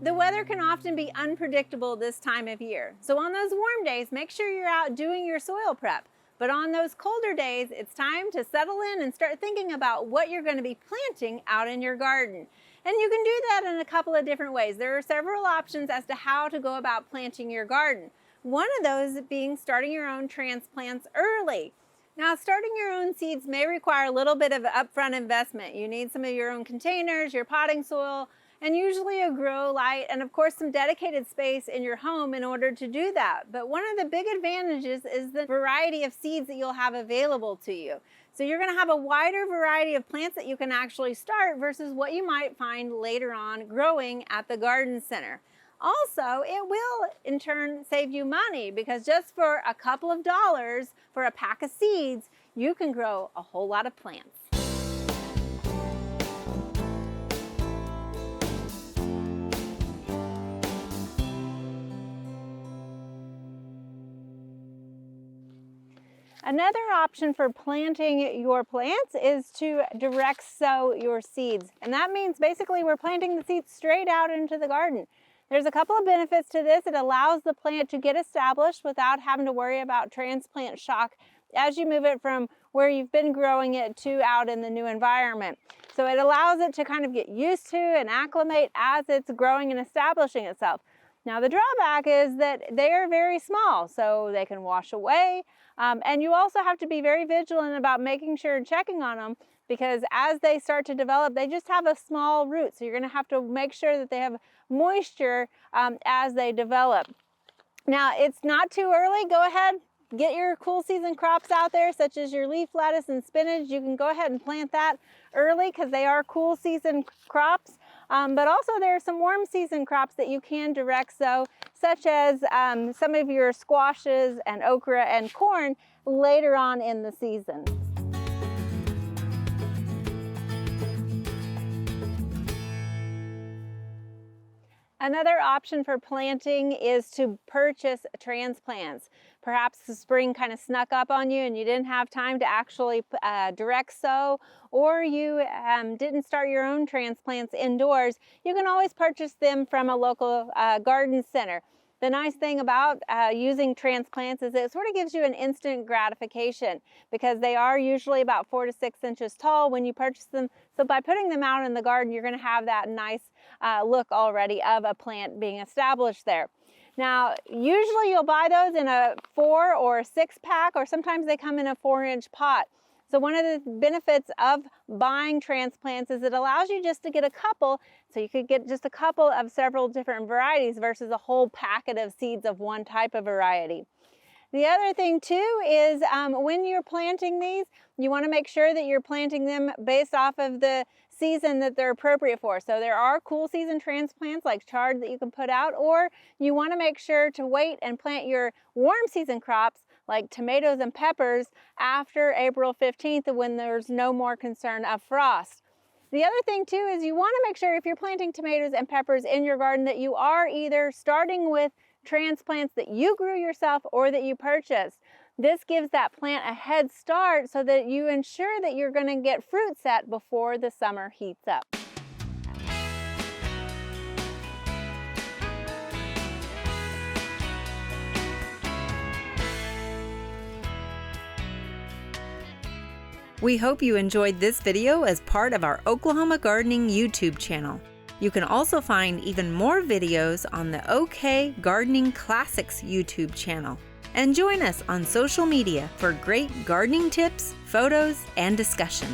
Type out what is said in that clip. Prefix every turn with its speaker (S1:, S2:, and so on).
S1: The weather can often be unpredictable this time of year. So on those warm days, make sure you're out doing your soil prep. But on those colder days, it's time to settle in and start thinking about what you're going to be planting out in your garden. And you can do that in a couple of different ways. There are several options as to how to go about planting your garden. One of those being starting your own transplants early. Now, starting your own seeds may require a little bit of upfront investment. You need some of your own containers, your potting soil, and usually a grow light, and of course some dedicated space in your home in order to do that. But one of the big advantages is the variety of seeds that you'll have available to you. So you're going to have a wider variety of plants that you can actually start versus what you might find later on growing at the garden center. Also, it will in turn save you money because just for a couple of dollars for a pack of seeds, you can grow a whole lot of plants. Another option for planting your plants is to direct sow your seeds. And that means basically we're planting the seeds straight out into the garden. There's a couple of benefits to this. It allows the plant to get established without having to worry about transplant shock as you move it from where you've been growing it to out in the new environment. So it allows it to kind of get used to and acclimate as it's growing and establishing itself. Now the drawback is that they are very small, so they can wash away. And you also have to be very vigilant about making sure and checking on them because as they start to develop, they just have a small root. So you're going to have to make sure that they have moisture as they develop. Now, it's not too early. Go ahead, get your cool season crops out there, such as your leaf lettuce and spinach. You can go ahead and plant that early because they are cool season crops. But also there are some warm season crops that you can direct sow, such as some of your squashes and okra and corn later on in the season. Another option for planting is to purchase transplants. Perhaps the spring kind of snuck up on you and you didn't have time to actually direct sow, or you didn't start your own transplants indoors. You can always purchase them from a local garden center. The nice thing about using transplants is it sort of gives you an instant gratification because they are usually about 4 to 6 inches tall when you purchase them. So by putting them out in the garden, you're going to have that nice look already of a plant being established there. Now, usually you'll buy those in a 4 or 6 pack, or sometimes they come in a 4-inch pot. So one of the benefits of buying transplants is it allows you just to get a couple, so you could get just a couple of several different varieties versus a whole packet of seeds of one type of variety. The other thing too is when you're planting these, you want to make sure that you're planting them based off of the season that they're appropriate for. So there are cool season transplants like chard that you can put out, or you want to make sure to wait and plant your warm season crops like tomatoes and peppers after April 15th when there's no more concern of frost. The other thing too is you want to make sure if you're planting tomatoes and peppers in your garden that you are either starting with transplants that you grew yourself or that you purchased. This gives that plant a head start so that you ensure that you're going to get fruit set before the summer heats up.
S2: We hope you enjoyed this video as part of our Oklahoma Gardening YouTube channel. You can also find even more videos on the OK Gardening Classics YouTube channel. And join us on social media for great gardening tips, photos, and discussion.